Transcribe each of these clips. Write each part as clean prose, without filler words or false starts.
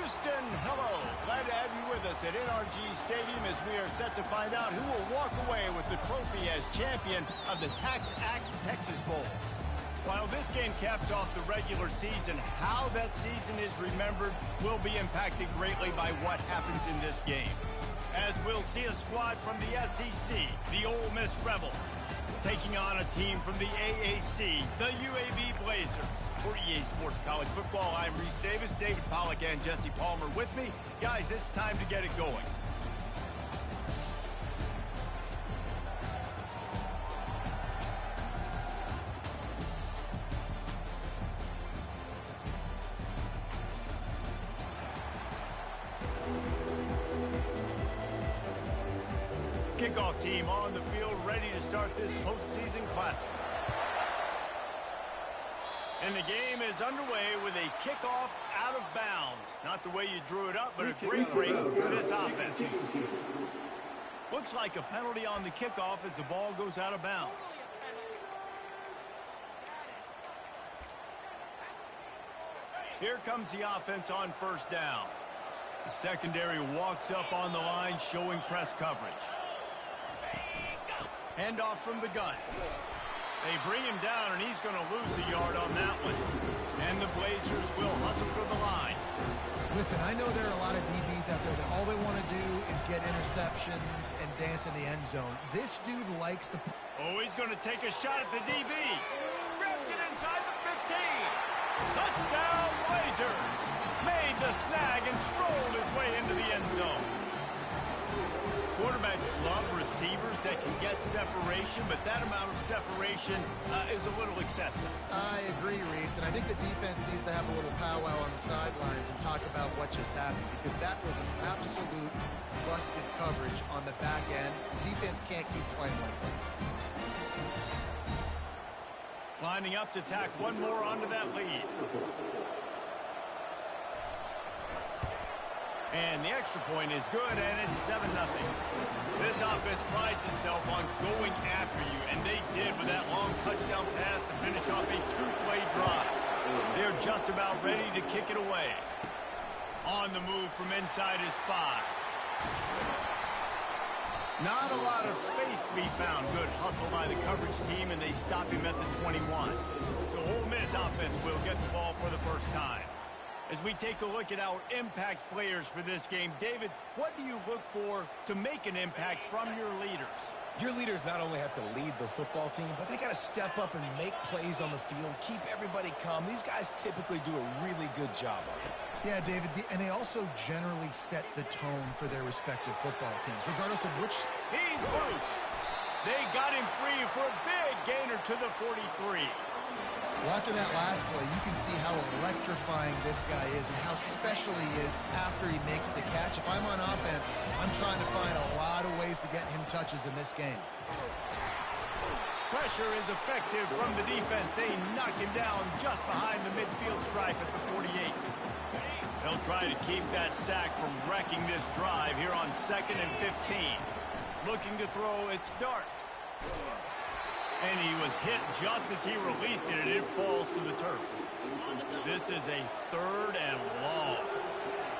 Houston, hello. Glad to have you with us at NRG Stadium as we are set to find out who will walk away with the trophy as champion of the Tax Act Texas Bowl. While this game caps off the regular season, how that season is remembered will be impacted greatly by what happens in this game. As we'll see a squad from the SEC, the Ole Miss Rebels, taking on a team from the AAC, the UAB Blazers. For EA Sports College Football, I'm Reese Davis, David Pollack, and Jesse Palmer with me. Guys, it's time to get it going. Kickoff team on the field, ready to start this postseason classic. And the game is underway with a kickoff out of bounds. Not the way you drew it up, but a great break for this offense. Looks like a penalty on the kickoff as the ball goes out of bounds. Here comes the offense on first down. The secondary walks up on the line, showing press coverage. Handoff from the gun. They bring him down, and he's going to lose a yard on that one. And the Blazers will hustle for the line. Listen, I know there are a lot of DBs out there that all they want to do is get interceptions and dance in the end zone. This dude likes to... Oh, he's going to take a shot at the DB. Grabs it inside the 15. Touchdown, Blazers. Made the snag and strolled his way into the end zone. Quarterbacks love receivers that can get separation, but that amount of separation is a little excessive. I agree, Reese, and I think the defense needs to have a little powwow on the sidelines and talk about what just happened, because that was an absolute busted coverage on the back end. The defense can't keep playing like that. Lining up to tack one more onto that lead. And the extra point is good, and it's 7-0. This offense prides itself on going after you, and they did with that long touchdown pass to finish off a two-play drive. They're just about ready to kick it away. On the move from inside his 5. Not a lot of space to be found. Good hustle by the coverage team, and they stop him at the 21. So Ole Miss offense will get the ball for the first time. As we take a look at our impact players for this game, David, what do you look for to make an impact from your leaders? Your leaders not only have to lead the football team, but they got to step up and make plays on the field, keep everybody calm. These guys typically do a really good job of it. Yeah, David, and they also generally set the tone for their respective football teams, regardless of which... He's loose. They got him free for a big gainer to the 43. Well, after that last play, you can see how electrifying this guy is and how special he is after he makes the catch. If I'm on offense, I'm trying to find a lot of ways to get him touches in this game. Pressure is effective from the defense. They knock him down just behind the midfield stripe at the 48. They'll try to keep that sack from wrecking this drive here on 2nd and 15. Looking to throw, it's Dart. And he was hit just as he released it, and it falls to the turf. This is a 3rd and long.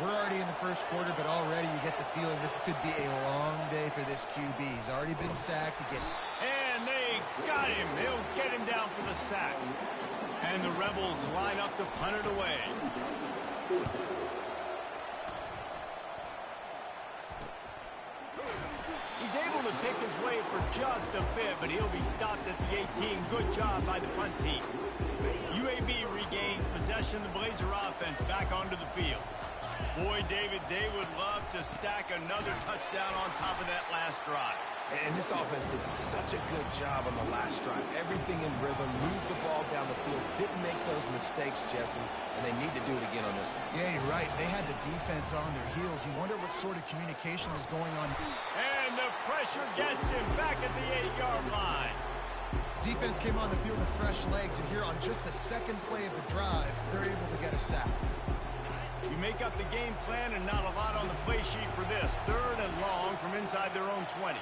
We're already in the first quarter, but already you get the feeling this could be a long day for this QB. He's already been sacked. He gets... And they got him. They'll get him down for the sack. And the Rebels line up to punt it away. He's able to pick his way for just a bit, but he'll be stopped at the 18. Good job by the punt team. UAB regains possession. The Blazer offense back onto the field. Boy, David, they would love to stack another touchdown on top of that last drive. And this offense did such a good job on the last drive. Everything in rhythm, moved the ball down the field, didn't make those mistakes, Jesse, and they need to do it again on this one. Yeah, you're right. They had the defense on their heels. You wonder what sort of communication is going on. And the pressure gets him back at the 8-yard line. Defense came on the field with fresh legs, and here on just the second play of the drive, they're able to get a sack. You make up the game plan and not a lot on the play sheet for this. 3rd and long from inside their own 20.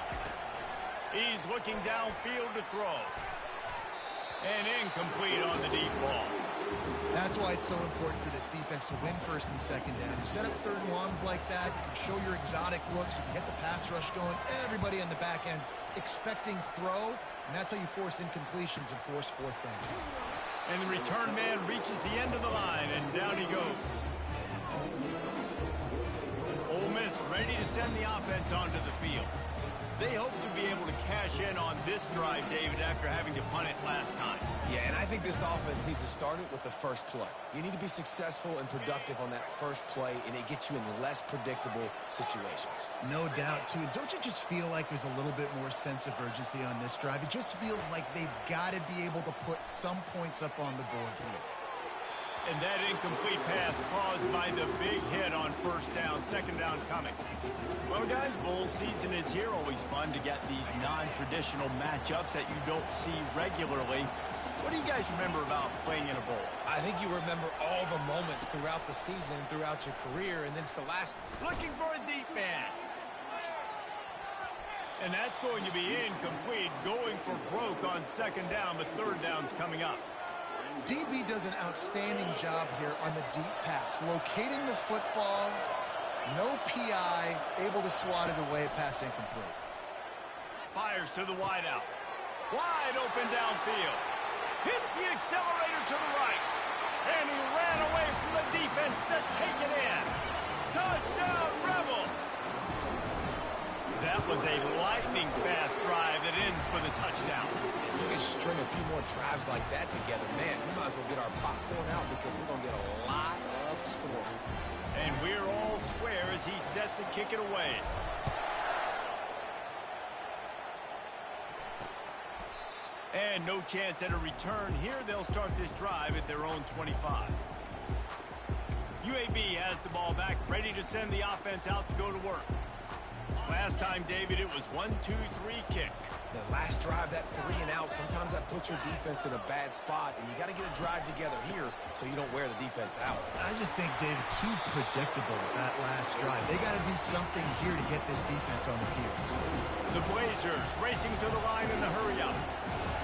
He's looking downfield to throw. And incomplete on the deep ball. That's why it's so important for this defense to win first and second down. You set up third and longs like that, you can show your exotic looks, you can get the pass rush going, everybody on the back end expecting throw, and that's how you force incompletions and force fourth down. And the return man reaches the end of the line, and down he goes. Ole Miss ready to send the offense onto the field. They hope to be able to cash in on this drive, David, after having to punt it last time. Yeah, and I think this offense needs to start it with the first play. You need to be successful and productive on that first play, and it gets you in less predictable situations. No doubt, too. Don't you just feel like there's a little bit more sense of urgency on this drive? It just feels like they've got to be able to put some points up on the board here. And that incomplete pass caused by the big hit on first down, second down coming. Well, guys, bowl season is here. Always fun to get these non-traditional matchups that you don't see regularly. What do you guys remember about playing in a bowl? I think you remember all the moments throughout the season, throughout your career, and then it's the last. Looking for a deep man. And that's going to be incomplete, going for broke on second down, but third down's coming up. DB does an outstanding job here on the deep pass, locating the football, no PI, able to swat it away, pass incomplete. Fires to the wideout. Wide open downfield. Hits the accelerator to the right. And he ran away from the defense to take it in. Touchdown, Rebels! That was a lightning-fast drive that ends with a touchdown. If we can string a few more drives like that together, man, we might as well get our popcorn out because we're going to get a lot of scoring. And we're all square as he's set to kick it away. And no chance at a return here. They'll start this drive at their own 25. UAB has the ball back, ready to send the offense out to go to work. Last time, David, it was 1-2-3 kick. The last drive, that 3 and out, sometimes that puts your defense in a bad spot, and you got to get a drive together here so you don't wear the defense out. I just think, David, too predictable that last drive. They got to do something here to get this defense on the heels. The Blazers racing to the line in the hurry-up.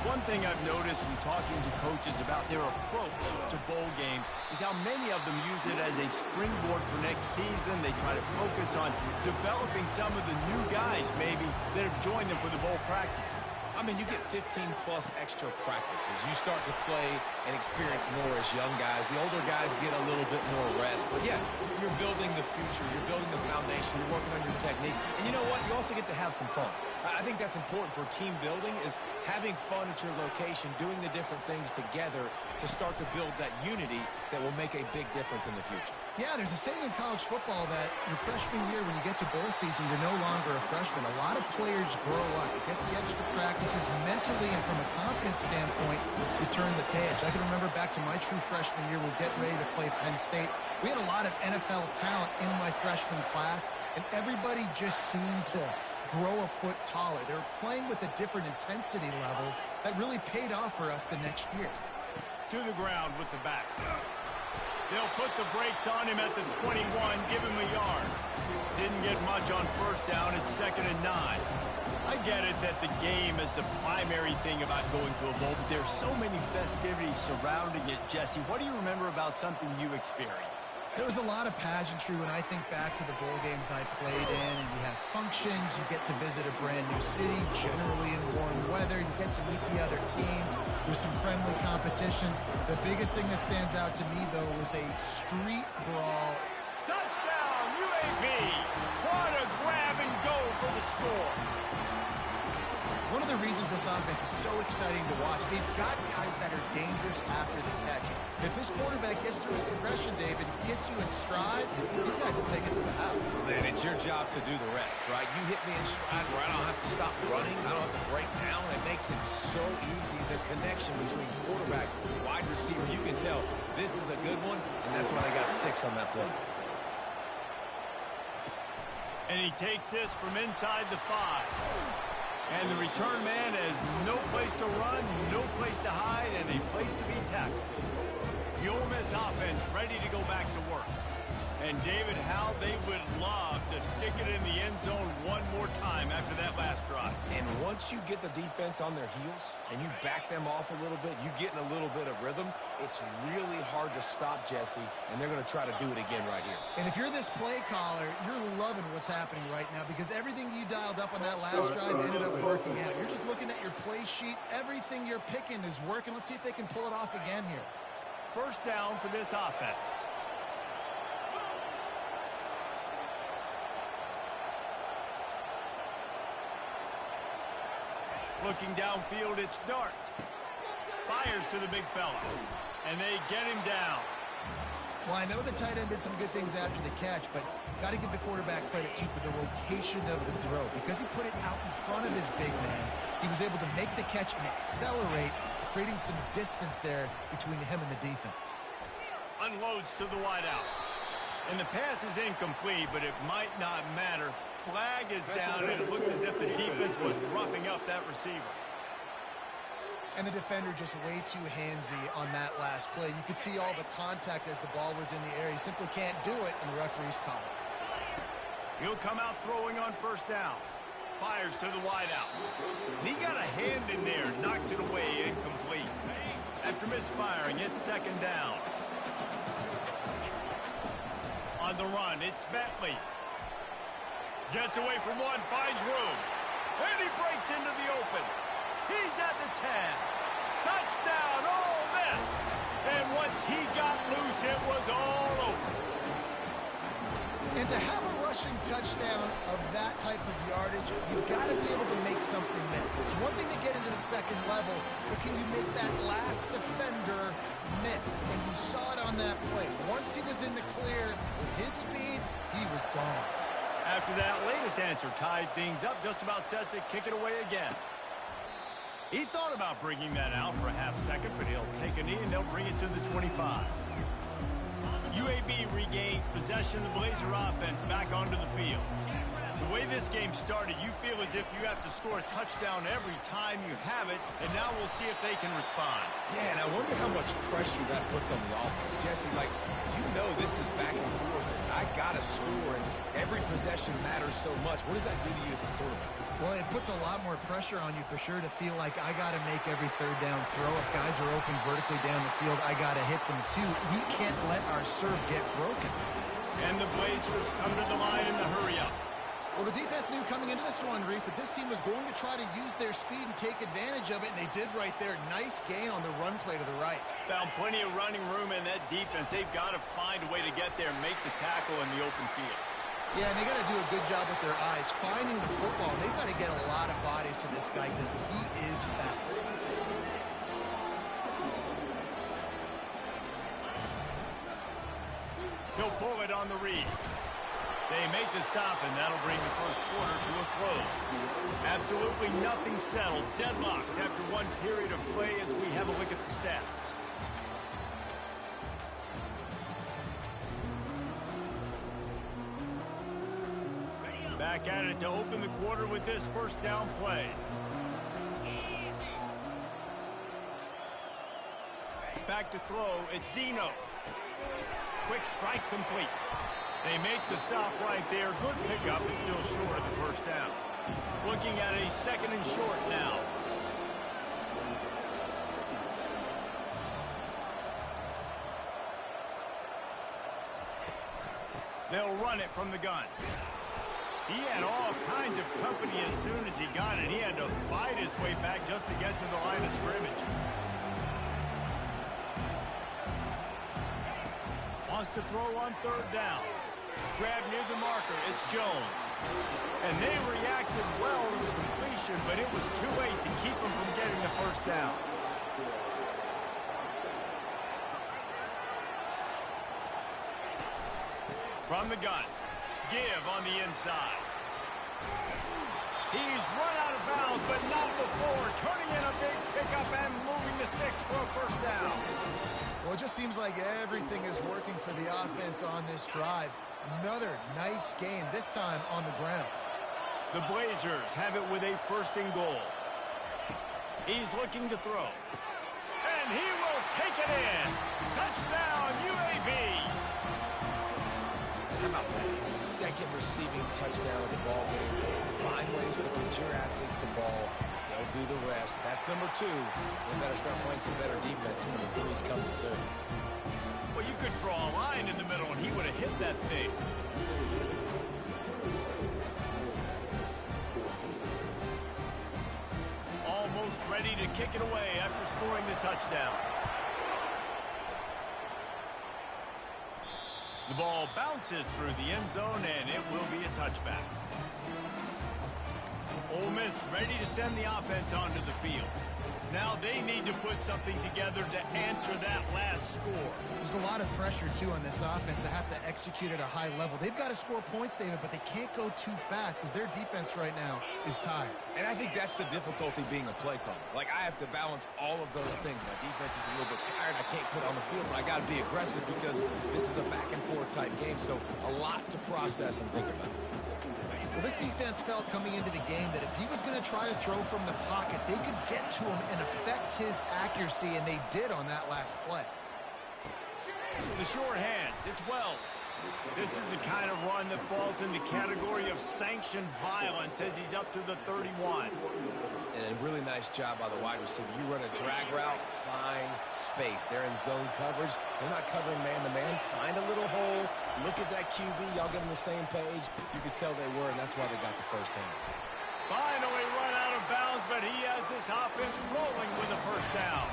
One thing I've noticed from talking to coaches about their approach to bowl games is how many of them use it as a springboard for next season. They try to focus on developing some of the new guys, maybe, that have joined them for the bowl practices. I mean, you get 15-plus extra practices. You start to play and experience more as young guys. The older guys get a little bit more rest. But, yeah, you're building the future. You're building the foundation. You're working on your technique. And you know what? You also get to have some fun. I think that's important for team building is having fun at your location, doing the different things together to start to build that unity that will make a big difference in the future. Yeah, there's a saying in college football that your freshman year, when you get to bowl season, you're no longer a freshman. A lot of players grow up, get the extra practices mentally, and from a confidence standpoint, you turn the page. I can remember back to my true freshman year, we're getting ready to play Penn State. We had a lot of NFL talent in my freshman class, and everybody just seemed to grow a foot taller. They were playing with a different intensity level that really paid off for us the next year. To the ground with the back. They'll put the brakes on him at the 21, give him a yard. Didn't get much on first down. It's 2nd and 9. I get it that the game is the primary thing about going to a bowl, but there's so many festivities surrounding it, Jesse. What do you remember about something you experienced? There was a lot of pageantry when I think back to the bowl games I played in, and you have functions, you get to visit a brand new city, generally in warm weather, you get to meet the other team, there's some friendly competition. The biggest thing that stands out to me, though, was a street brawl. Touchdown, UAB! What a grab and go for the score! One of the reasons this offense is so exciting to watch, they've got guys that are dangerous after the catch. If this quarterback gets through his progression, David, gets you in stride, these guys will take it to the house. Man, it's your job to do the rest, right? You hit me in stride where I don't have to stop running. I don't have to break down. It makes it so easy. The connection between quarterback and wide receiver, you can tell this is a good one, and that's why they got 6 on that play. And he takes this from inside the 5. And the return man has no place to run, no place to hide, and a place to be tackled. The Ole Miss offense ready to go back to work. And David, how they would love to stick it in the end zone one more time after that last drive. And once once you get the defense on their heels and you back them off a little bit, you get in a little bit of rhythm, it's really hard to stop Jesse, and they're going to try to do it again right here. And if you're this play caller, you're loving what's happening right now because everything you dialed up on that last drive ended up working out. You're just looking at your play sheet. Everything you're picking is working. Let's see if they can pull it off again here. First down for this offense. Looking downfield, it's Dart. Fires to the big fella. And they get him down. Well, I know the tight end did some good things after the catch, but got to give the quarterback credit, too, for the location of the throw. Because he put it out in front of his big man, he was able to make the catch and accelerate, creating some distance there between him and the defense. Unloads to the wideout. And the pass is incomplete, but it might not matter. Flag is down, and it looked as if the defense was roughing up that receiver. And the defender just way too handsy on that last play. You could see all the contact as the ball was in the air. He simply can't do it, and the referee's call it. He'll come out throwing on first down. Fires to the wideout. And he got a hand in there, knocks it away, incomplete. After misfiring, it's second down. On the run, it's Bentley. Gets away from one, finds room. And he breaks into the open. He's at the 10. Touchdown, Ole Miss. And once he got loose, it was all over. And to have a rushing touchdown of that type of yardage, you've got to be able to make something miss. It's one thing to get into the second level, but can you make that last defender miss? And you saw it on that play. Once he was in the clear with his speed, he was gone. After that latest answer tied things up, just about set to kick it away again. He thought about bringing that out for a half second, but he'll take a knee and they'll bring it to the 25. UAB regains possession of the Blazer offense back onto the field. The way this game started, you feel as if you have to score a touchdown every time you have it, and now we'll see if they can respond. Yeah, and I wonder how much pressure that puts on the offense. Jesse, like, you know this is back and forth. I got to score, and every possession matters so much. What does that do to you as a quarterback? Well, it puts a lot more pressure on you for sure to feel like I got to make every third down throw. If guys are open vertically down the field, I got to hit them too. We can't let our serve get broken. And the Blazers come to the line in the hurry up. Well, the defense knew coming into this one, Reese, that this team was going to try to use their speed and take advantage of it, and they did right there. Nice gain on the run play to the right. Found plenty of running room in that defense. They've got to find a way to get there and make the tackle in the open field. Yeah, and they got to do a good job with their eyes, finding the football. And they've got to get a lot of bodies to this guy because he is fast. He'll pull it on the read. They make the stop, and that'll bring the first quarter to a close. Absolutely nothing settled. Deadlocked after one period of play as we have a look at the stats. Back at it to open the quarter with this first down play. Back to throw, it's Zeno. Quick strike complete. They make the stop right there. Good pickup, but still short of the first down. Looking at a second and short now. They'll run it from the gun. He had all kinds of company as soon as he got it. He had to fight his way back just to get to the line of scrimmage. Wants to throw on third down. Grab near the marker. It's Jones. And they reacted well to the completion, but it was too late to keep them from getting the first down. From the gun. Give on the inside. He's run out of bounds, but not before. Turning in a big pickup and moving the sticks for a first down. Well, it just seems like everything is working for the offense on this drive. Another nice gain, this time on the ground. The Blazers have it with a first and goal. He's looking to throw. And he will take it in. Touchdown, UAB. How about that? Second receiving touchdown of the ball game. Find ways to get your athletes the ball. do the rest. That's number 2. They better start playing some better defense when the 3's coming soon. Well, you could draw a line in the middle, and he would have hit that thing. Almost ready to kick it away after scoring the touchdown. The ball bounces through the end zone, and it will be a touchback. Ole Miss ready to send the offense onto the field. Now they need to put something together to answer that last score. There's a lot of pressure, too, on this offense to have to execute at a high level. They've got to score points, David, but they can't go too fast because their defense right now is tired. And I think that's the difficulty being a play caller. Like, I have to balance all of those things. My defense is a little bit tired. I can't put on the field, but I got to be aggressive because this is a back-and-forth type game, so a lot to process and think about. Well, this defense felt coming into the game that if he was going to try to throw from the pocket, they could get to him and affect his accuracy, and they did on that last play. The short hands, it's Wells. This is the kind of run that falls in the category of sanctioned violence as he's up to the 31. And a really nice job by the wide receiver. You run a drag route, find space. They're in zone coverage. They're not covering man-to-man. Find a little hole. Look at that QB. Y'all get on the same page. You could tell they were, and that's why they got the first down. Finally run out of bounds, but he has this offense rolling with a first down.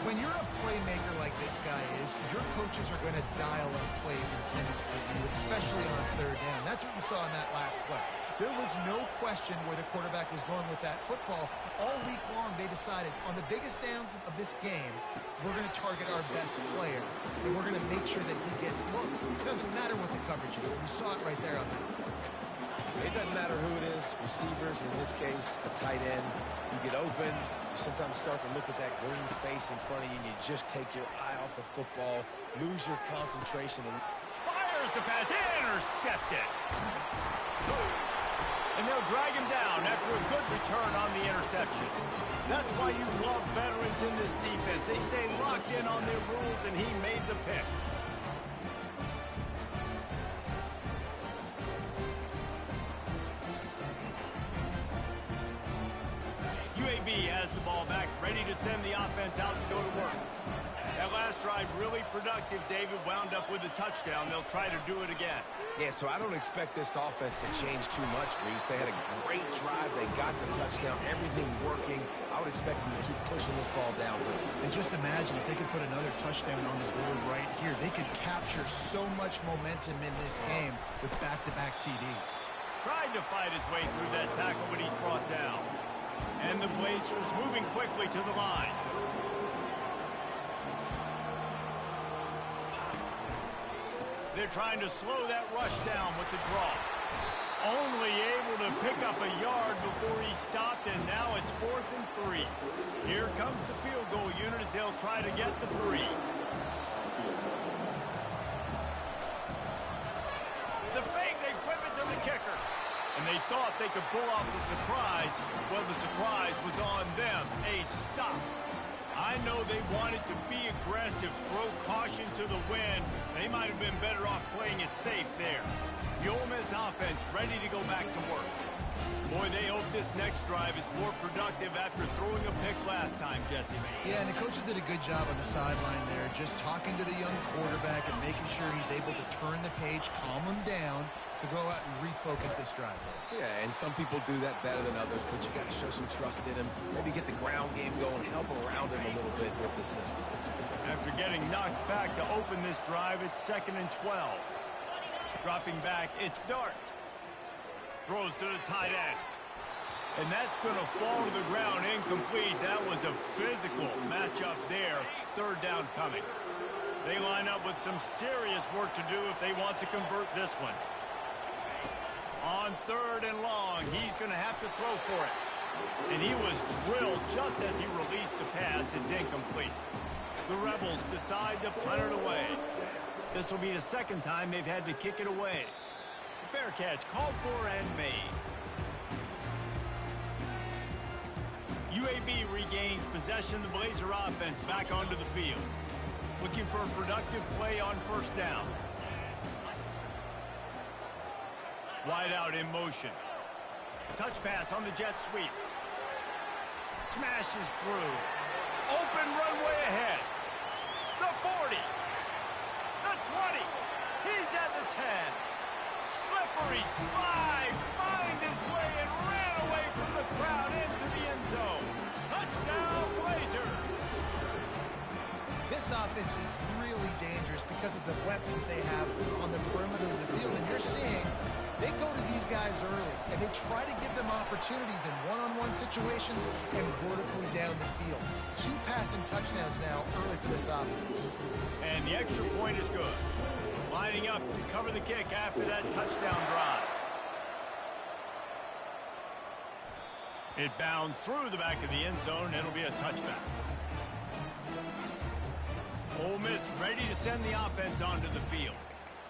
When you're a playmaker like this guy is, your coaches are going to dial up plays intended for you, especially on third down. That's what you saw in that last play. There was no question where the quarterback was going with that football. All week long, they decided on the biggest downs of this game, we're going to target our best player, and we're going to make sure that he gets looks. It doesn't matter what the coverage is. You saw it right there on that play. It doesn't matter who it is, receivers, in this case, a tight end. You get open, you sometimes start to look at that green space in front of you, and you just take your eye off the football, lose your concentration. And fires the pass, intercepted. And they'll drag him down after a good return on the interception. That's why you love veterans in this defense. They stay locked in on their rules, and he made the pick. UAB has the ball back, ready to send the offense out to go to work. That last drive really productive. David wound up with a touchdown. They'll try to do it again. yeah, so I don't expect this offense to change too much, Reese. They had a great drive. They got the touchdown. Everything working. I would expect them to keep pushing this ball downhill. And just imagine if they could put another touchdown on the board right here. They could capture so much momentum in this game with back-to-back TDs. Tried to fight his way through that tackle, but he's brought down. And the Blazers moving quickly to the line. They're trying to slow that rush down with the draw. Only able to pick up a yard before he stopped, and now it's 4th and 3. Here comes the field goal unit as they'll try to get the 3. The fake, they flip it to the kicker. And they thought they could pull off the surprise. Well, the surprise was on them. A stop. I know they wanted to be aggressive, throw caution to the wind. They might have been better off playing it safe there. The Ole Miss offense ready to go back to work. Boy, they hope this next drive is more productive after throwing a pick last time, Jesse. Yeah, and the coaches did a good job on the sideline there, just talking to the young quarterback and making sure he's able to turn the page, calm him down, to go out and refocus this drive. Yeah, and some people do that better than others, but you got to show some trust in him. Maybe get the ground game going, help around him a little bit with the system. After getting knocked back to open this drive, it's 2nd and 12. Dropping back, it's Dart. Throws to the tight end. And that's going to fall to the ground incomplete. That was a physical matchup there. 3rd down coming. They line up with some serious work to do if they want to convert this one. On 3rd and long, he's going to have to throw for it. And he was drilled just as he released the pass. It's incomplete. The Rebels decide to punt it away. This will be the 2nd time they've had to kick it away. Fair catch called for and made. UAB regains possession of the Blazer offense back onto the field. Looking for a productive play on 1st down. Wide out in motion. Touch pass on the jet sweep. Smashes through. Open runway ahead. The 40. The 20. He's at the 10. Slippery slide. Find his way and ran away from the crowd into the end zone. Touchdown, Blazers. This offense is really dangerous because of the weapons they have on the perimeter of the field. And you're seeing they go to these guys early, and they try to give them opportunities in one-on-one situations and vertically down the field. 2 passing touchdowns now early for this offense. And the extra point is good. Lining up to cover the kick after that touchdown drive. It bounds through the back of the end zone. It'll be a touchback. Ole Miss ready to send the offense onto the field.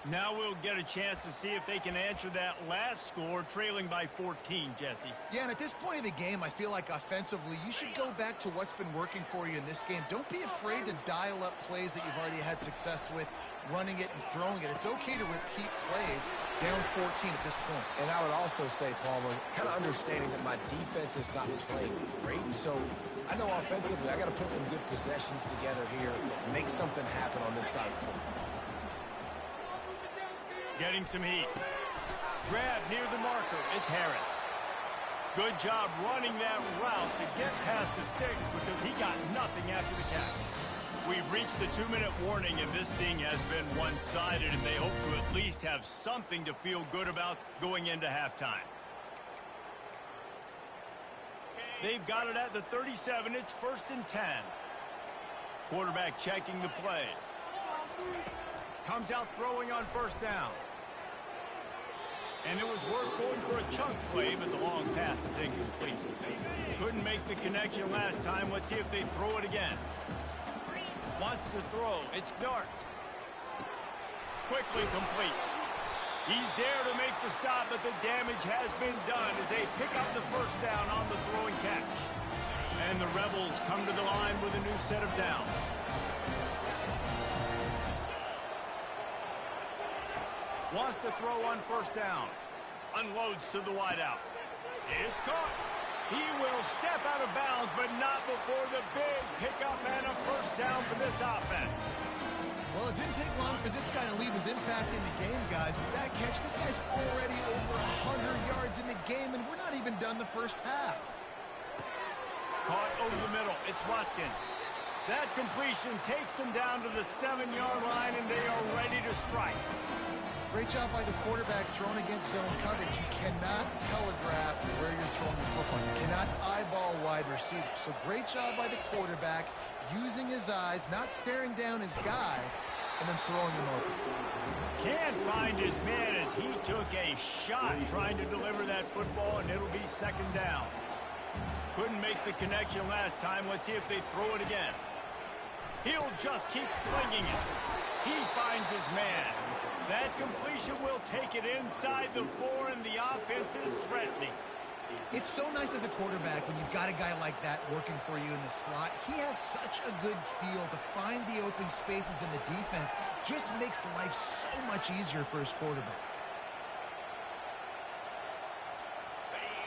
Now we'll get a chance to see if they can answer that last score, trailing by 14, Jesse. Yeah, and at this point of the game, I feel like offensively, you should go back to what's been working for you in this game. Don't be afraid to dial up plays that you've already had success with, running it and throwing it. It's okay to repeat plays down 14 at this point. And I would also say, Palmer, kind of understanding that my defense is not playing great, so I know offensively I got to put some good possessions together here, make something happen on this side of the football. Getting some heat. Grab near the marker. It's Harris. Good job running that route to get past the sticks because he got nothing after the catch. We've reached the 2-minute warning, and this thing has been one-sided, and they hope to at least have something to feel good about going into halftime. They've got it at the 37. It's 1st and 10. Quarterback checking the play. Comes out throwing on 1st down. And it was worth going for a chunk play, but the long pass is incomplete. Couldn't make the connection last time. Let's see if they throw it again. Wants to throw. It's Dart. Quickly complete. He's there to make the stop, but the damage has been done as they pick up the 1st down on the throwing catch. And the Rebels come to the line with a new set of downs. Wants to throw on 1st down. Unloads to the wideout. It's caught. He will step out of bounds, but not before the big pickup and a 1st down for this offense. Well, it didn't take long for this guy to leave his impact in the game, guys. With that catch, this guy's already over 100 yards in the game, and we're not even done the 1st half. Caught over the middle. It's Watkins. That completion takes them down to the 7-yard line, and they are ready to strike. Great job by the quarterback throwing against zone coverage. You cannot telegraph where you're throwing the football. You cannot eyeball wide receivers. So great job by the quarterback using his eyes, not staring down his guy, and then throwing him open. Can't find his man as he took a shot trying to deliver that football, and it'll be 2nd down. Couldn't make the connection last time. Let's see if they throw it again. He'll just keep slinging it. He finds his man. That completion will take it inside the 4, and the offense is threatening. It's so nice as a quarterback when you've got a guy like that working for you in the slot. He has such a good feel to find the open spaces in the defense. Just makes life so much easier for his quarterback.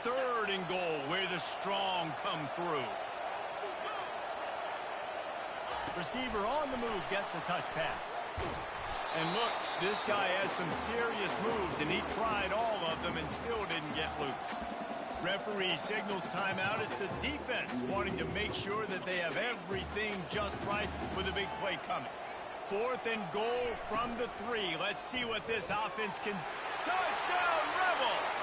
3rd and goal, where the strong come through. Receiver on the move gets the touch pass. And look, this guy has some serious moves, and he tried all of them and still didn't get loose. Referee signals timeout. It's the defense wanting to make sure that they have everything just right with a big play coming. 4th and goal from the 3. Let's see what this offense can. Touchdown, Rebels!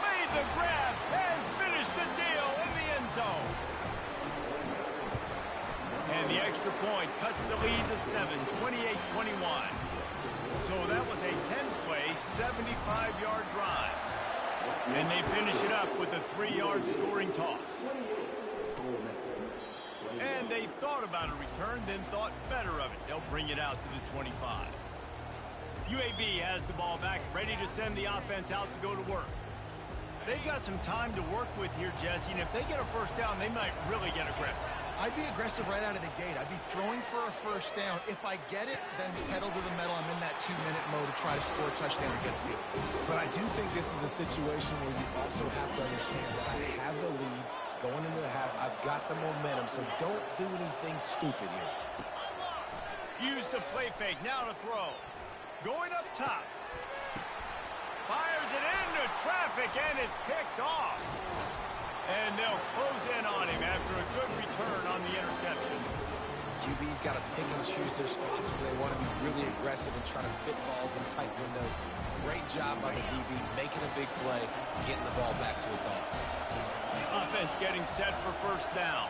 Made the grab and finished the deal in the end zone. And the extra point cuts the lead to 7, 28-21. So that was a 10-play, 75-yard drive. And they finish it up with a 3-yard scoring toss. And they thought about a return, then thought better of it. They'll bring it out to the 25. UAB has the ball back, ready to send the offense out to go to work. They've got some time to work with here, Jesse, and if they get a 1st down, they might really get aggressive. I'd be aggressive right out of the gate. I'd be throwing for a 1st down. If I get it, then it's pedal to the metal. I'm in that 2-minute mode to try to score a touchdown or get a field. But I do think this is a situation where you also have to understand that I have the lead going into the half. I've You've got the momentum, so don't do anything stupid here. Use the play fake. Now to throw. Going up top. Fires it into traffic, and it's picked off. And they'll close in on him after a good return on the interception. QB's got to pick and choose their spots where they want to be really aggressive and try to fit balls in tight windows. Great job by the DB making a big play, getting the ball back to its offense. Offense getting set for first down.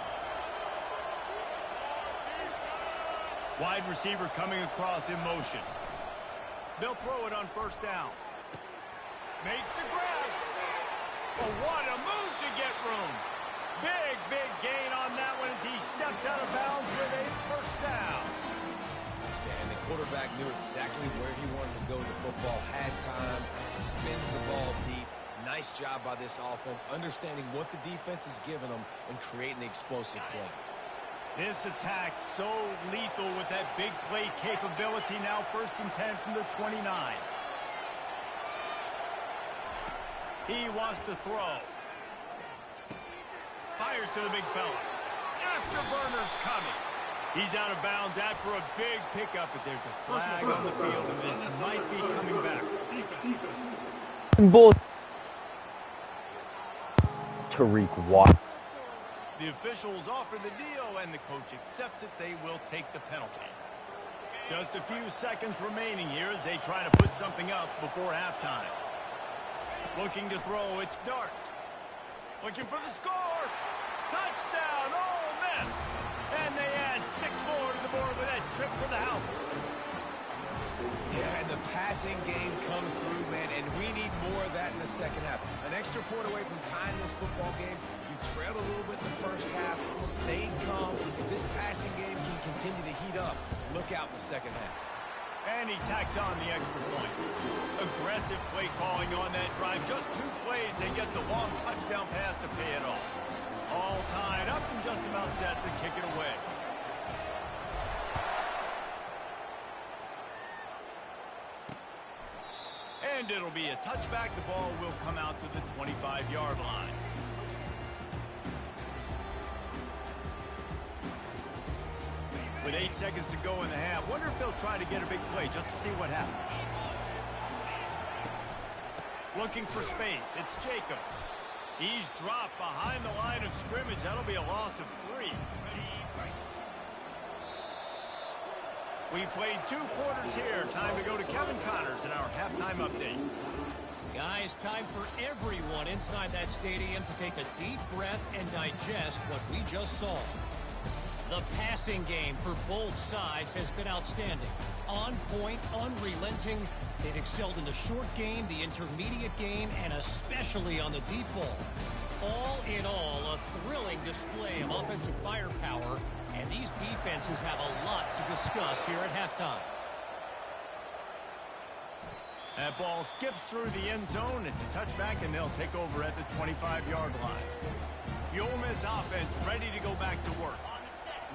Wide receiver coming across in motion. They'll throw it on first down. Makes the grab. Oh, what a move to get room. Big gain on that one as he steps out of bounds with a first down. And the quarterback knew exactly where he wanted to go with the football, had time, spins the ball deep. Nice job by this offense, understanding what the defense is giving them and creating the explosive play. This attack so lethal with that big play capability. Now 1st and 10 from the 29. He wants to throw. Fires to the big fella. Afterburner's coming. He's out of bounds after a big pickup, but there's a flag on the field, and this might be coming back. Ball. Tariq Watt. The officials offer the deal, and the coach accepts it. They will take the penalty. Just a few seconds remaining here as they try to put something up before halftime. Looking to throw, it's Dart. Looking for the score. Touchdown, Ole Miss. And they add 6 more to the board with that trip to the house. Yeah, and the passing game comes through, man, and we need more of that in the second half. An extra point away from tying this football game. You trailed a little bit in the first half, stayed calm. If this passing game can continue to heat up, look out in the second half. And he tacks on the extra point. Aggressive play calling on that drive. Just 2 plays, they get the long touchdown pass to pay it off. All tied up and just about set to kick it away. And it'll be a touchback. The ball will come out to the 25-yard line. With 8 seconds to go in the half, wonder if they'll try to get a big play just to see what happens. Looking for space, it's Jacobs. He's dropped behind the line of scrimmage. That'll be a loss of 3. We played 2 quarters here. Time to go to Kevin Connors in our halftime update. Guys, time for everyone inside that stadium to take a deep breath and digest what we just saw. The passing game for both sides has been outstanding. On point, unrelenting. They've excelled in the short game, the intermediate game, and especially on the deep ball. All in all, a thrilling display of offensive firepower, and these defenses have a lot to discuss here at halftime. That ball skips through the end zone. It's a touchback, and they'll take over at the 25-yard line. The Ole Miss offense ready to go back to work.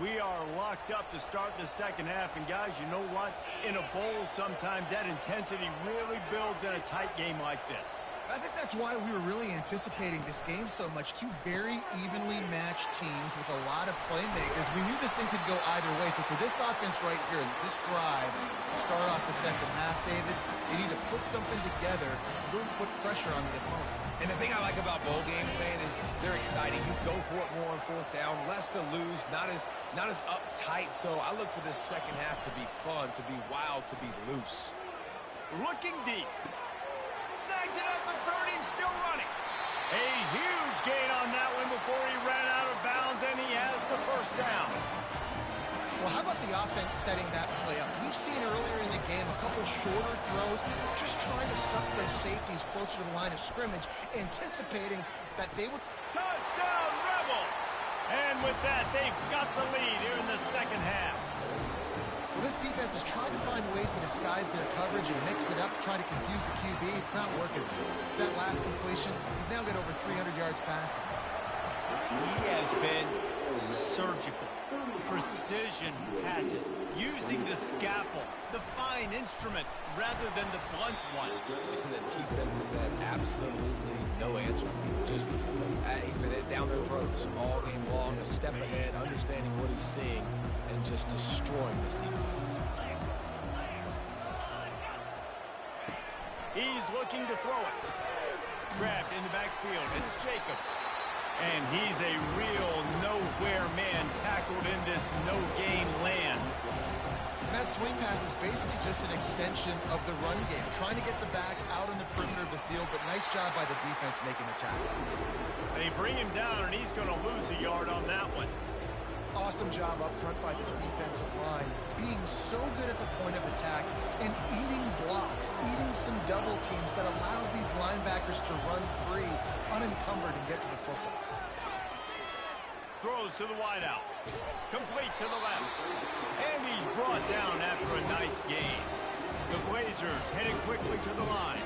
We are locked up to start the second half, and guys, you know what? In a bowl, sometimes that intensity really builds in a tight game like this. I think that's why we were really anticipating this game so much. 2 very evenly matched teams with a lot of playmakers. We knew this thing could go either way. So for this offense right here, this drive, to start off the second half, David, they need to put something together, really put pressure on the opponent. And the thing I like about bowl games, man, is they're exciting. You go for it more on 4th down, less to lose, not as uptight. So I look for this second half to be fun, to be wild, to be loose. Looking deep. Snags it at the 30 and still running. A huge gain on that one before he ran out of bounds, and he has the first down. Well, how about the offense setting that play up? We've seen earlier in the game a couple shorter throws, just trying to suck those safeties closer to the line of scrimmage, anticipating that they would... Touchdown, Rebels! And with that, they've got the lead here in the second half. Well, this defense is trying to find ways to disguise their coverage and mix it up, trying to confuse the QB. It's not working. That last completion, he's now got over 300 yards passing. He has been surgical, precision passes, using the scalpel, the fine instrument, rather than the blunt one. And the defense has had absolutely no answer for him. Just, he's been down their throats all game long, a step ahead, understanding what he's seeing, and just destroying this defense. He's looking to throw it. Grabbed in the backfield. It's Jacobs. And he's a real nowhere man tackled in this no-gain land. And that swing pass is basically just an extension of the run game, trying to get the back out on the perimeter of the field, but nice job by the defense making the tackle. They bring him down, and he's going to lose a yard on that one. Awesome job up front by this defensive line, being so good at the point of attack and eating blocks, eating some double teams that allows these linebackers to run free, unencumbered, and get to the football. Throws to the wideout. Complete to the left. And he's brought down after a nice gain. The Blazers headed quickly to the line.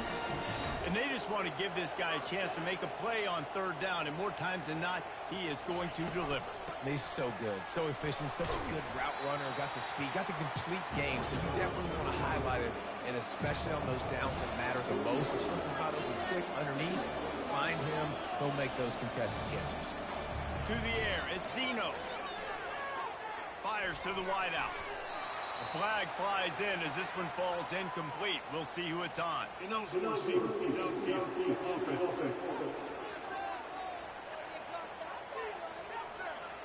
And they just want to give this guy a chance to make a play on third down, and more times than not, he is going to deliver. He's so good, so efficient, such a good route runner, got the speed, got the complete game, so you definitely want to highlight it, and especially on those downs that matter the most. If something's not open quick underneath, find him, he'll make those contested catches. To the air, it's Zeno. Fires to the wideout. The flag flies in as this one falls incomplete. We'll see who it's on.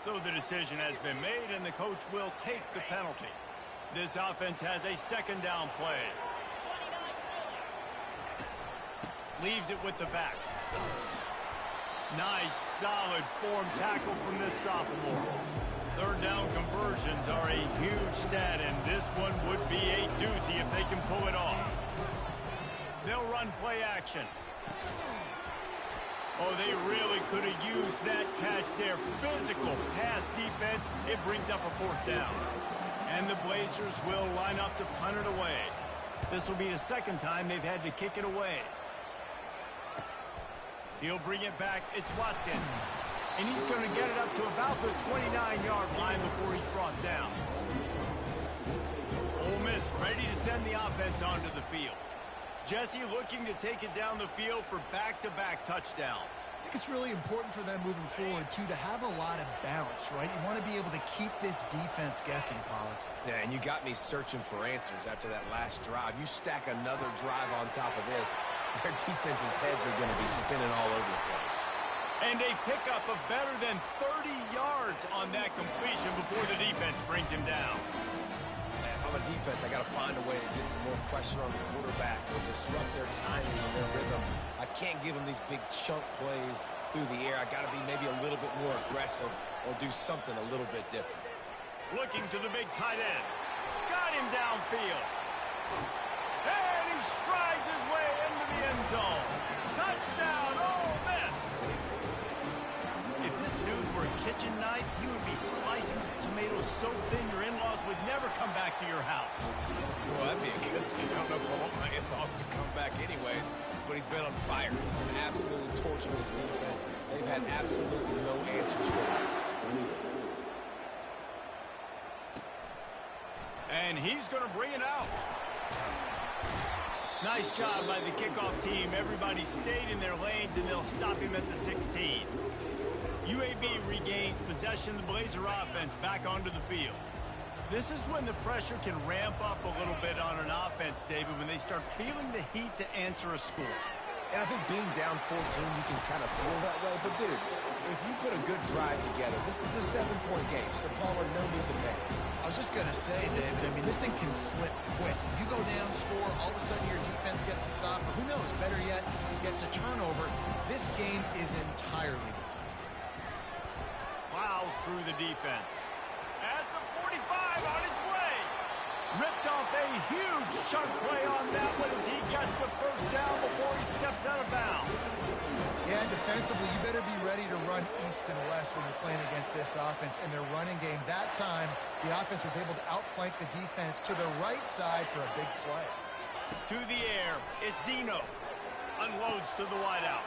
So the decision has been made, and the coach will take the penalty. This offense has a second down play. Leaves it with the back. Nice, solid form tackle from this sophomore. Third down conversions are a huge stat, and this one would be a doozy if they can pull it off. They'll run play action. Oh, they really could have used that catch there. Physical pass defense. It brings up a fourth down. And the Blazers will line up to punt it away. This will be the second time they've had to kick it away. He'll bring it back. It's Watkins. And he's going to get it up to about the 29-yard line before he's brought down. Ole Miss ready to send the offense onto the field. Jesse looking to take it down the field for back-to-back touchdowns. I think it's really important for them moving forward, too, to have a lot of bounce, right? You want to be able to keep this defense guessing, Pollard. Yeah, and you got me searching for answers after that last drive. You stack another drive on top of this, their defense's heads are going to be spinning all over the place. And a pickup of better than 30 yards on that completion before the defense brings him down. If I'm a defense, I got to find a way to get some more pressure on the quarterback or disrupt their timing and their rhythm. I can't give them these big chunk plays through the air. I got to be maybe a little bit more aggressive or do something a little bit different. Looking to the big tight end. Got him downfield. And he strides his way into the end zone. Touchdown, Ole Miss. If this dude were a kitchen knife, he would be slicing tomatoes so thin your in-laws would never come back to your house. Well, that'd be a good thing. I don't know if I want my in-laws to come back anyways, but he's been on fire. He's been absolutely torching his defense. They've had absolutely no answers for him. And he's going to bring it out. Nice job by the kickoff team. Everybody stayed in their lanes, and they'll stop him at the 16. UAB regains possession of the Blazer offense back onto the field. This is when the pressure can ramp up a little bit on an offense, David, when they start feeling the heat to answer a score. And I think being down 14, you can kind of feel that way. But, dude, if you put a good drive together, this is a 7-point game, so Pollard, no need to panic. I was just going to say, David, I mean, this thing can flip quick. You go down, score, all of a sudden your defense gets a stop, or who knows, better yet, gets a turnover. This game is entirely different. Plows through the defense. At the 45, on his way. Ripped off a huge chunk play on that one as he gets the first down before he steps out of bounds. Yeah, defensively, you better be ready to run east and west when you're playing against this offense in their running game. That time, the offense was able to outflank the defense to the right side for a big play. To the air, it's Zeno. Unloads to the wideout.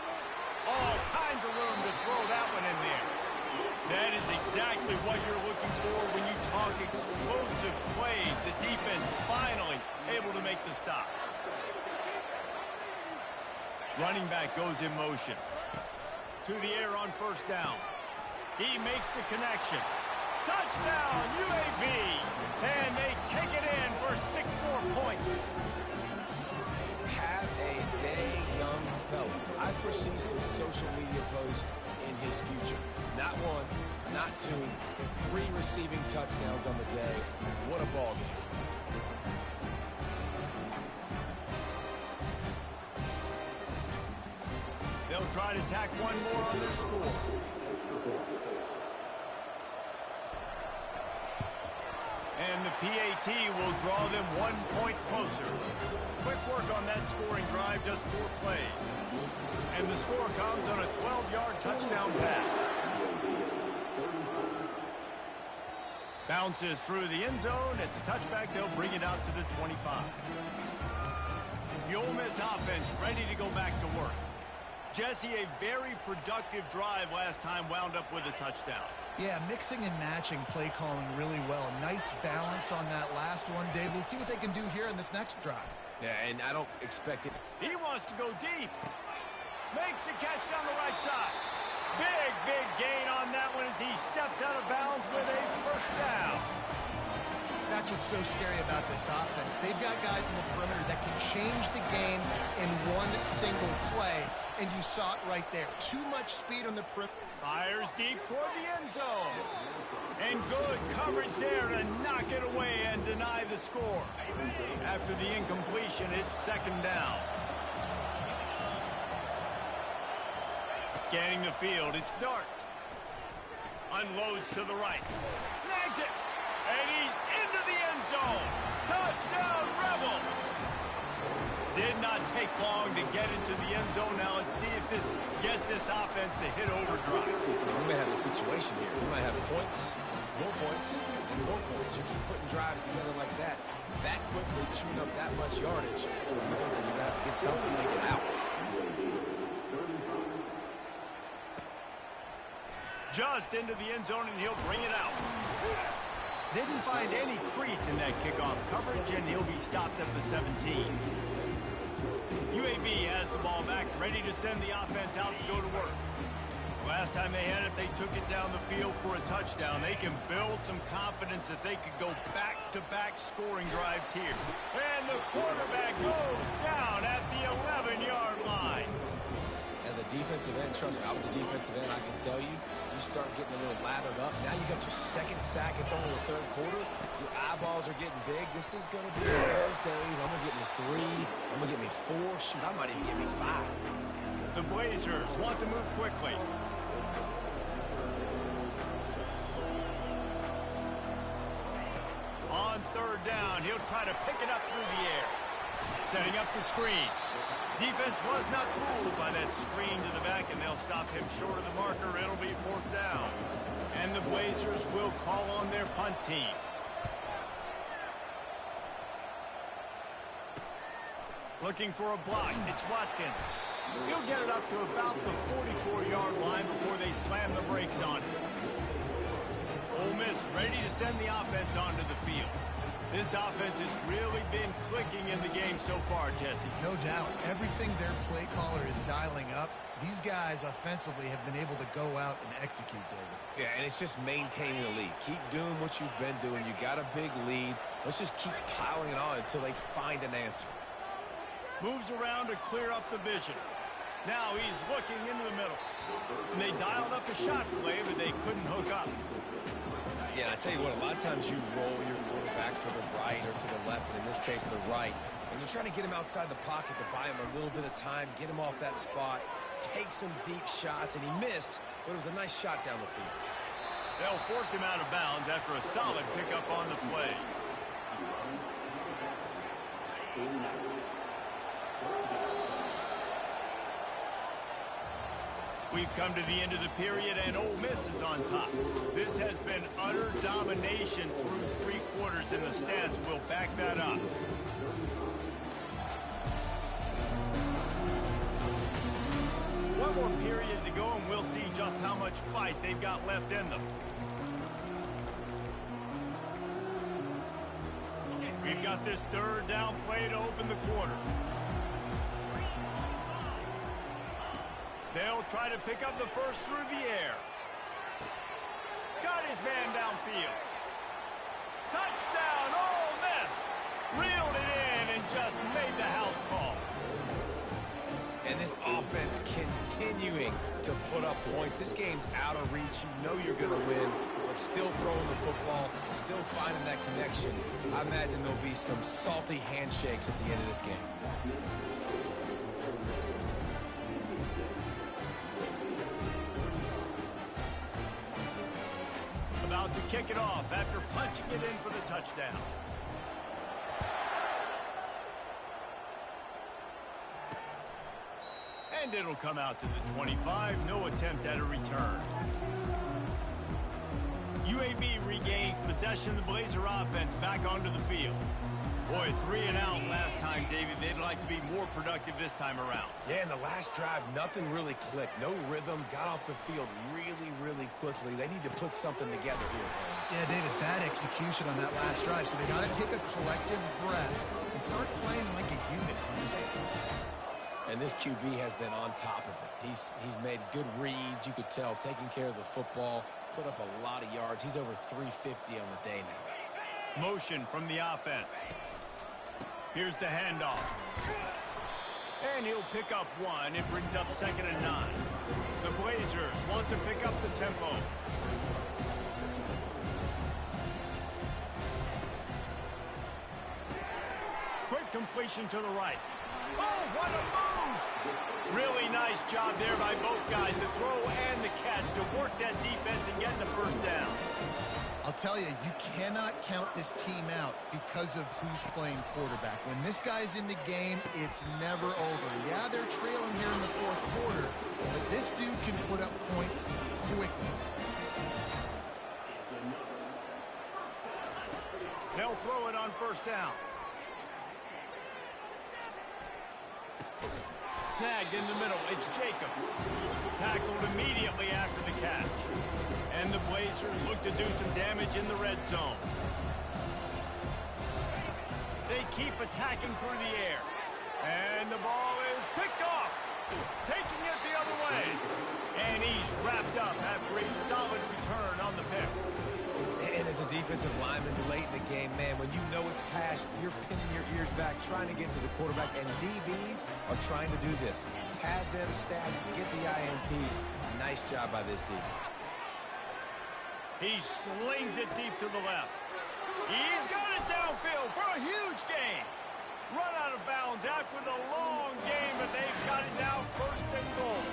All kinds of room to throw that one in there. That is exactly what you're looking for when you talk explosive plays. The defense finally able to make the stop. Running back goes in motion. To the air on first down. He makes the connection. Touchdown, UAB! And they take it in for 6 more points. Have a day, young fella. I foresee some social media posts in his future. Not 1, not 2, 3 receiving touchdowns on the day. What a ball game. They'll try to tack one more on their score. And the PAT will draw them 1 point closer. Quick work on that scoring drive, just 4 plays. And the score comes on a 12-yard touchdown pass. Bounces through the end zone. It's a touchback. They'll bring it out to the 25. The Ole Miss offense ready to go back to work. Jesse, a very productive drive last time, wound up with a touchdown. Yeah, mixing and matching play calling really well. Nice balance on that last one, Dave. Let's see what they can do here in this next drive. Yeah, and I don't expect it. He wants to go deep. Makes the catch down the right side. Big gain on that one as he steps out of bounds with a first down. That's what's so scary about this offense. They've got guys in the perimeter that can change the game in one single play, and you saw it right there. Too much speed on the perimeter. Fires deep toward the end zone. And good coverage there to knock it away and deny the score. After the incompletion, it's second down. Scanning the field, it's Dart. Unloads to the right. Snags it. And he's into the end zone. Touchdown, Rebels. Did not take long to get into the end zone. Now let's see if this gets this offense to hit overdrive. We may have a situation here. We might have points, and more points. You keep putting drives together like that quickly, chewing up that much yardage. Defenses are going to have to get something to get out. Just into the end zone, and he'll bring it out. Didn't find any crease in that kickoff coverage, and he'll be stopped at the 17. UAB has the ball back, ready to send the offense out to go to work. Last time they had it, they took it down the field for a touchdown. They can build some confidence that they could go back-to-back scoring drives here. And the quarterback goes down at the 11-yard line. As a defensive end, trust me, I was a defensive end, I can tell you, you start getting a little lathered up. Now you got your second sack. It's only the third quarter. Your eyeballs are getting big. This is going to be one of those days. I'm going to get me 3. I'm going to get me 4. Shoot, I might even get me 5. The Blazers want to move quickly. On third down, he'll try to pick it up through the air. Setting up the screen. Defense was not fooled by that screen to the back, and they'll stop him short of the marker. It'll be fourth down. And the Blazers will call on their punt team. Looking for a block. It's Watkins. He'll get it up to about the 44-yard line before they slam the brakes on it. Ole Miss ready to send the offense onto the field. This offense has really been clicking in the game so far, Jesse. No doubt. Everything their play caller is dialing up, these guys offensively have been able to go out and execute, David. Yeah, and it's just maintaining the lead. Keep doing what you've been doing. You got a big lead. Let's just keep piling it on until they find an answer. Moves around to clear up the vision. Now he's looking into the middle. And they dialed up a shot play, but they couldn't hook up. Yeah, I tell you what, a lot of times you roll your quarterback to the right or to the left, and in this case, the right. And you're trying to get him outside the pocket to buy him a little bit of time, get him off that spot, take some deep shots, and he missed, but it was a nice shot down the field. They'll force him out of bounds after a solid pickup on the play. We've come to the end of the period, and Ole Miss is on top. This has been utter domination through 3 quarters, and the stats will back that up. One more period to go, and we'll see just how much fight they've got left in them. We've got this third down play to open the quarter. They'll try to pick up the first through the air. Got his man downfield. Touchdown, Ole Miss! Reeled it in and just made the house call. And this offense continuing to put up points. This game's out of reach. You know you're going to win, but still throwing the football, still finding that connection. I imagine there'll be some salty handshakes at the end of this game. About to kick it off after punching it in for the touchdown. And it'll come out to the 25. No attempt at a return. UAB regains possession of the Blazer offense back onto the field. Boy, 3 and out last time, David. They'd like to be more productive this time around. Yeah, in the last drive, nothing really clicked. No rhythm. Got off the field really quickly. They need to put something together here. Yeah, David, bad execution on that last drive. So they got to take a collective breath and start playing like a unit on this game. And this QB has been on top of it. He's made good reads, you could tell, taking care of the football, put up a lot of yards. He's over 350 on the day now. Motion from the offense. Here's the handoff. And he'll pick up 1. It brings up 2nd and 9. The Blazers want to pick up the tempo. Quick completion to the right. Oh, what a move! Really nice job there by both guys, the throw and the catch, to work that defense and get the first down. I'll tell you, you cannot count this team out because of who's playing quarterback. When this guy's in the game, it's never over. Yeah, they're trailing here in the 4th quarter, but this dude can put up points quickly. They'll throw it on 1st down. Snagged in the middle. It's Jacobs. Tackled immediately after the catch. And the Blazers look to do some damage in the red zone. They keep attacking through the air. And the ball is picked off. Taking it the other way. And he's wrapped up after a solid return on the pick. And as a defensive lineman late in the game, man, when you know it's passed, you're pinning your ears back, trying to get to the quarterback, and DBs are trying to do this. Pad them stats, get the INT. Nice job by this D. He slings it deep to the left. He's got it downfield for a huge gain. Run out of bounds after the long game, but they've got it now 1st and goal.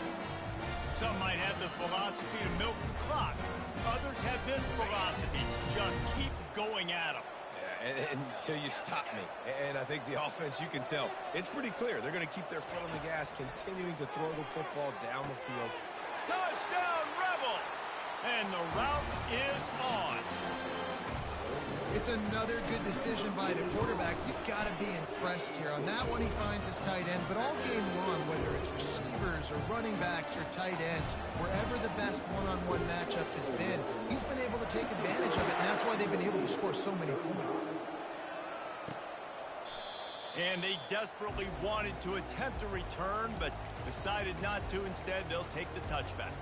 Some might have the philosophy to milk the clock. Others have this philosophy. Just keep going at them. Yeah, until you stop me. And I think the offense, you can tell, it's pretty clear. They're going to keep their foot on the gas, continuing to throw the football down the field. Touchdown, Rebels! And the route is on. It's another good decision by the quarterback. You've got to be impressed here. On that one, he finds his tight end, but all game long, whether it's receivers or running backs or tight ends, wherever the best one-on-one matchup has been, he's been able to take advantage of it, and that's why they've been able to score so many points. And they desperately wanted to attempt a return, but decided not to. Instead, they'll take the touchback.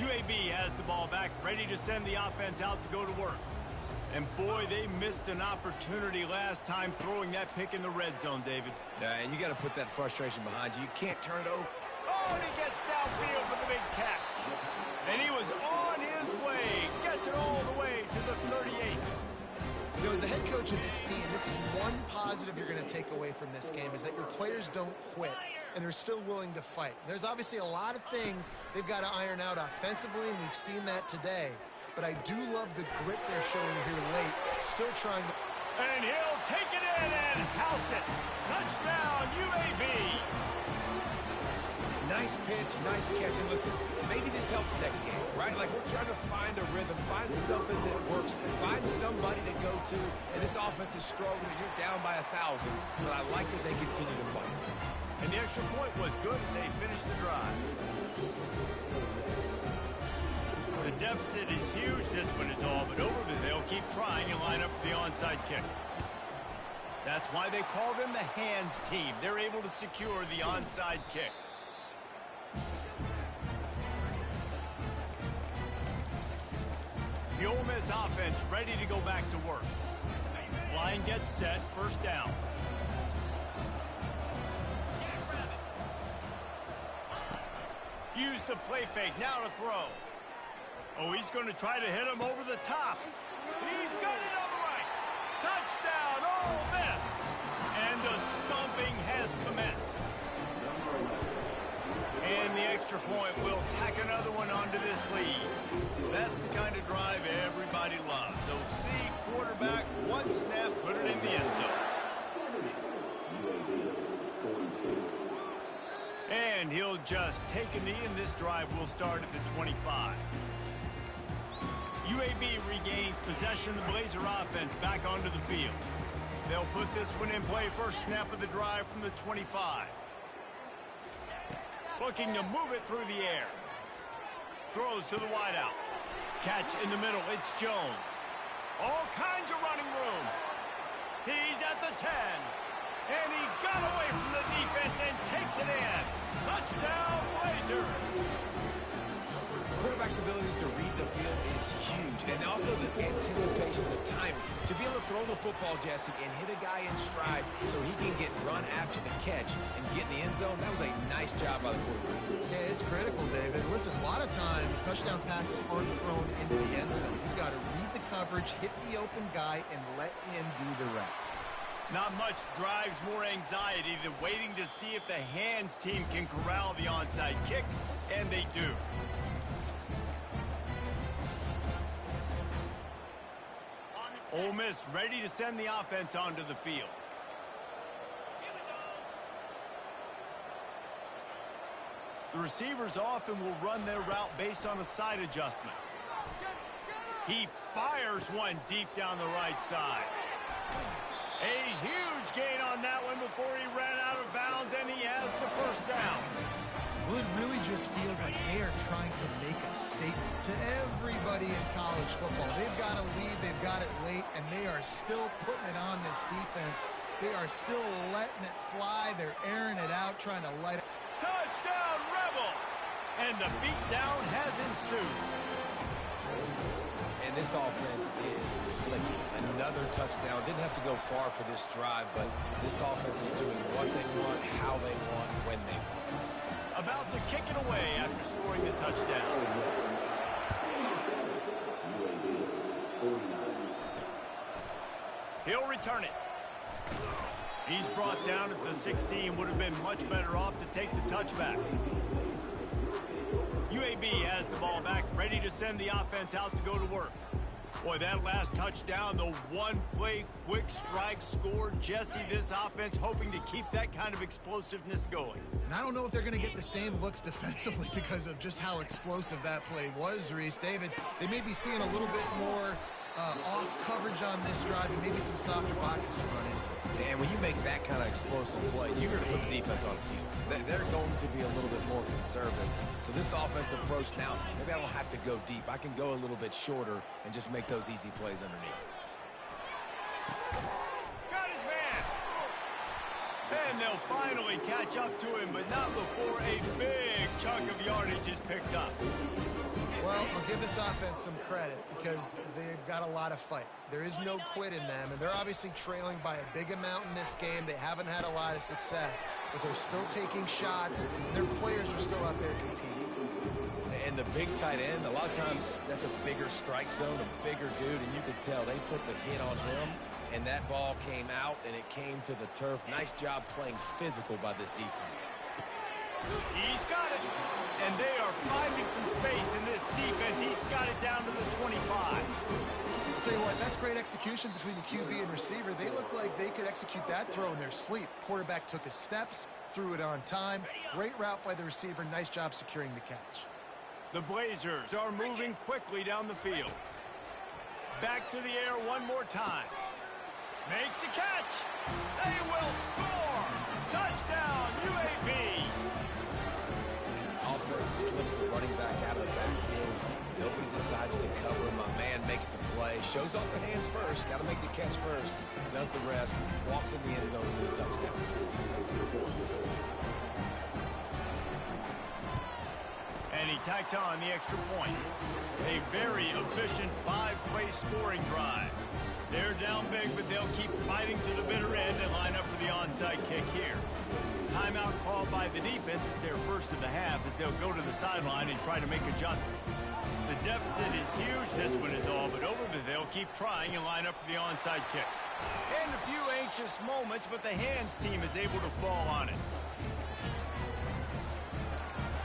UAB has the ball back, ready to send the offense out to go to work. And boy, they missed an opportunity last time throwing that pick in the red zone, David. Yeah, and you got to put that frustration behind you. You can't turn it over. Oh, and he gets downfield for the big catch. And he was on his way. Gets it all the way to the 38. You know, as the head coach of this team, this is one positive you're going to take away from this game, is that your players don't quit, and they're still willing to fight. There's obviously a lot of things they've got to iron out offensively, and we've seen that today. But I do love the grit they're showing here late, still trying to... And he'll take it in and house it. Touchdown, UAB. Nice pitch, nice catch. And listen, maybe this helps next game, right? Like, we're trying to find a rhythm, find something that works, find somebody to go to. And this offense is strong that you're down by 1,000, but I like that they continue to fight. And the extra point was good as they finished the drive. The deficit is huge. This one is all but over, but they'll keep trying and line up for the onside kick. That's why they call them the hands team. They're able to secure the onside kick. The Ole Miss offense ready to go back to work. Line gets set, first down. Use the play fake, now to throw. Oh, he's going to try to hit him over the top. He's got it on the right. Touchdown, Ole Miss. And the stomping has commenced. And the extra point will tack another one onto this lead. That's the kind of drive everybody loves. So see, quarterback, one snap, put it in the end zone. And he'll just take a knee, and this drive will start at the 25. UAB regains possession of the Blazer offense back onto the field. They'll put this one in play, first snap of the drive from the 25. Looking to move it through the air. Throws to the wideout. Catch in the middle, it's Jones. All kinds of running room. He's at the 10. And he got away from the defense and takes it in. Touchdown, Blazers. Quarterback's abilities to read the field is huge. And also the anticipation, the timing. To be able to throw the football, Jesse, and hit a guy in stride so he can get run after the catch and get in the end zone, that was a nice job by the quarterback. Yeah, it's critical, David. Listen, a lot of times touchdown passes aren't thrown into the end zone. You've got to read the coverage, hit the open guy, and let him do the rest. Not much drives more anxiety than waiting to see if the hands team can corral the onside kick, and they do. Ole Miss ready to send the offense onto the field. The receivers often will run their route based on a side adjustment. He fires one deep down the right side. A huge gain on that one before he ran out of bounds, and he has the first down. Well, it really just feels like they are trying to make a statement to everybody in college football. They've got a lead, they've got it late, and they are still putting it on this defense. They are still letting it fly. They're airing it out, trying to light it. Touchdown, Rebels! And the beatdown has ensued. And this offense is clicking. Another touchdown. Didn't have to go far for this drive, but this offense is doing what they want, how they want, when they want. About to kick it away after scoring the touchdown. He'll return it. He's brought down at the 16. Would have been much better off to take the touchback. UAB has the ball back, ready to send the offense out to go to work. Boy, that last touchdown, the one-play quick strike score. Jesse, this offense hoping to keep that kind of explosiveness going. And I don't know if they're going to get the same looks defensively because of just how explosive that play was, Reese. David, they may be seeing a little bit more off coverage on this drive and maybe some softer boxes to run into. And when you make that kind of explosive play, you're going to put the defense on its heels. They're going to be a little bit more conservative. So this offensive approach now, maybe I don't have to go deep. I can go a little bit shorter and just make those easy plays underneath. Got his man. And they'll finally catch up to him, but not before a big chunk of yardage is picked up. Well, I'll give this offense some credit because they've got a lot of fight. There is no quit in them, and they're obviously trailing by a big amount in this game. They haven't had a lot of success, but they're still taking shots, and their players are still out there competing. And the big tight end, a lot of times that's a bigger strike zone, a bigger dude, and you could tell they put the hit on him, and that ball came out, and it came to the turf. Nice job playing physical by this defense. He's got it. And they are finding some space in this defense. He's got it down to the 25. I'll tell you what, that's great execution between the QB and receiver. They look like they could execute that throw in their sleep. Quarterback took his steps, threw it on time. Great route by the receiver. Nice job securing the catch. The Blazers are moving quickly down the field. Back to the air one more time. Makes the catch. They will score. Touchdown, UAB. Offense slips the running back out of the backfield. Nobody decides to cover him. My man makes makes the play, shows off the hands first, got to make the catch first, does the rest, walks in the end zone for the touchdown. And he tacks on the extra point. A very efficient 5-play scoring drive. They're down big, but they'll keep fighting to the bitter end and line up for the onside kick here. Timeout called by the defense. It's their first of the half as they'll go to the sideline and try to make adjustments. The deficit is huge. This one is all but over, but they'll keep trying and line up for the onside kick. And a few anxious moments, but the hands team is able to fall on it.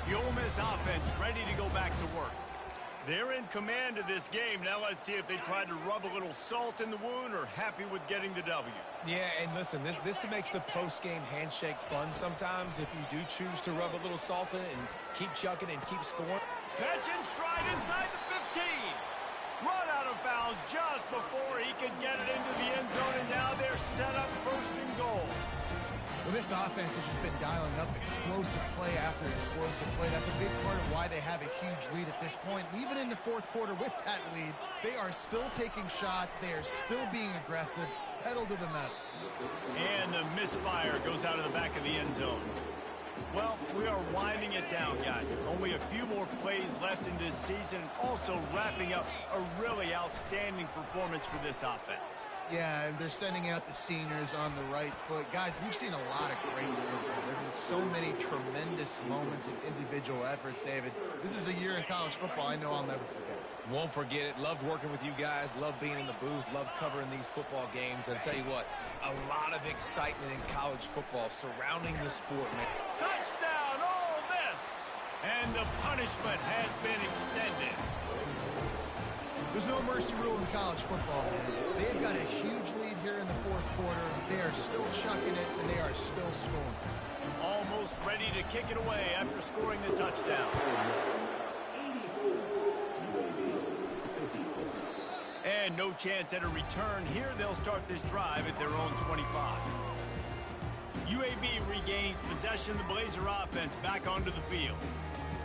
The Ole Miss offense ready to go back to work. They're in command of this game. Now let's see if they try to rub a little salt in the wound or happy with getting the W. Yeah, and listen, this makes the post-game handshake fun sometimes if you do choose to rub a little salt in and keep chucking and keep scoring. Catch and stride inside the 15. Run out of bounds just before he could get it into the end zone, and now they're set up first and goal. Well, this offense has just been dialing up explosive play after explosive play. That's a big part of why they have a huge lead at this point. Even in the fourth quarter with that lead, they are still taking shots. They are still being aggressive, pedal to the metal. And the misfire goes out of the back of the end zone. Well, we are winding it down, guys. Only a few more plays left in this season. Also wrapping up a really outstanding performance for this offense. Yeah, and they're sending out the seniors on the right foot. Guys, we've seen a lot of great football. There have been so many tremendous moments and individual efforts, David. This is a year in college football I know I'll never forget. Won't forget it. Loved working with you guys. Loved being in the booth. Loved covering these football games. And I'll tell you what, a lot of excitement in college football surrounding the sport, man. Touchdown, Ole Miss! And the punishment has been extended. There's no mercy rule in college football, man. They've got a huge lead here in the fourth quarter. They are still chucking it, and they are still scoring. Almost ready to kick it away after scoring the touchdown. And no chance at a return. Here they'll start this drive at their own 25. UAB regains possession. The Blazer offense back onto the field.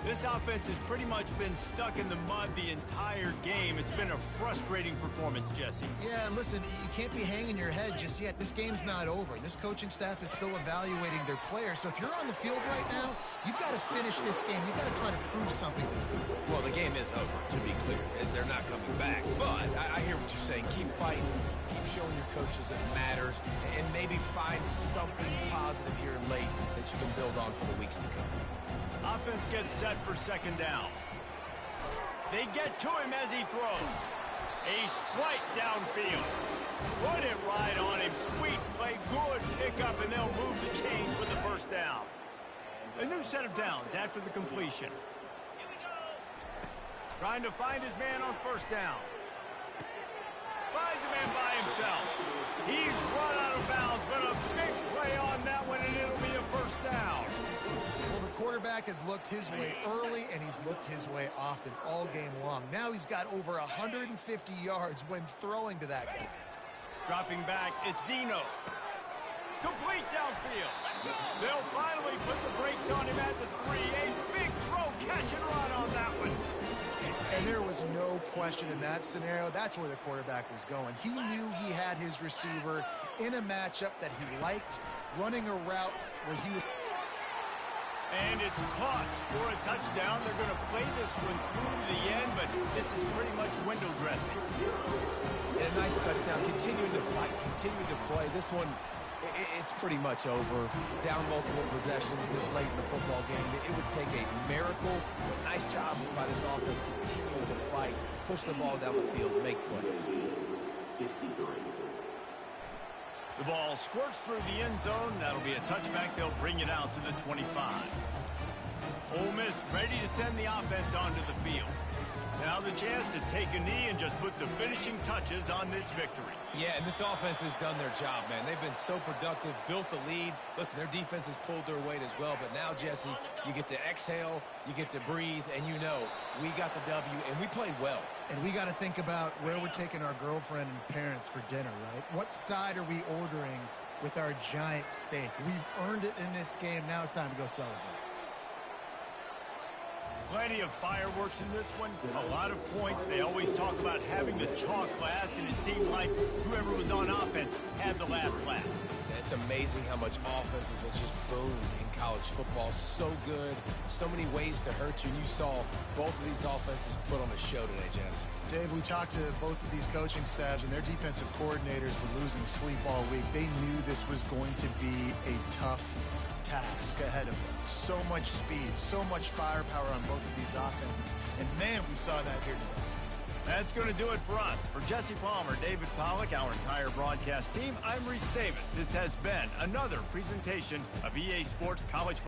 This offense has pretty much been stuck in the mud the entire game. It's been a frustrating performance, Jesse. Yeah, and listen, you can't be hanging your head just yet. This game's not over. This coaching staff is still evaluating their players. So if you're on the field right now, you've got to finish this game. You've got to try to prove something to them. Well, the game is over, to be clear. They're not coming back. But I hear what you're saying. Keep fighting. Keep showing your coaches it matters. And maybe find something positive here late that you can build on for the weeks to come. Offense gets set for second down. They get to him as he throws. A strike downfield. Put it right on him. Sweet play. Good pickup, and they'll move the chains with the first down. A new set of downs after the completion. Trying to find his man on first down. Finds a man by himself. He's run out of bounds, but a big play on that one, and it'll be a first down. Well, the quarterback has looked his way early, and he's looked his way often all game long. Now he's got over 150 yards when throwing to that guy. Dropping back, it's Zeno. Complete downfield. They'll finally put the brakes on him at the 3. A big throw, catch and run on that one. And there was no question in that scenario. That's where the quarterback was going. He knew he had his receiver in a matchup that he liked, running a route where he was... And it's caught for a touchdown. They're going to play this one through to the end, but this is pretty much window dressing. And a nice touchdown. Continuing to fight, continuing to play. This one, it's pretty much over. Down multiple possessions this late in the football game. It would take a miracle. But nice job by this offense continuing to fight, push the ball down the field, make plays. The ball squirts through the end zone. That'll be a touchback. They'll bring it out to the 25. Ole Miss ready to send the offense onto the field. Now the chance to take a knee and just put the finishing touches on this victory. Yeah, and this offense has done their job, man. They've been so productive, built the lead. Listen, their defense has pulled their weight as well. But now, Jesse, you get to exhale, you get to breathe, and you know we got the W, and we played well. And we got to think about where we're taking our girlfriend and parents for dinner, right? What side are we ordering with our giant steak? We've earned it in this game. Now it's time to go celebrate. Plenty of fireworks in this one, a lot of points. They always talk about having the chalk last, and it seemed like whoever was on offense had the last laugh. It's amazing how much offense has just boomed in college football. So good, so many ways to hurt you. And you saw both of these offenses put on a show today, Jess. Dave, we talked to both of these coaching staffs, and their defensive coordinators were losing sleep all week. They knew this was going to be a tough task ahead of them. So much speed, so much firepower on both of these offenses. And, man, we saw that here today. That's going to do it for us. For Jesse Palmer, David Pollack, our entire broadcast team, I'm Reese Davis. This has been another presentation of EA Sports College Football.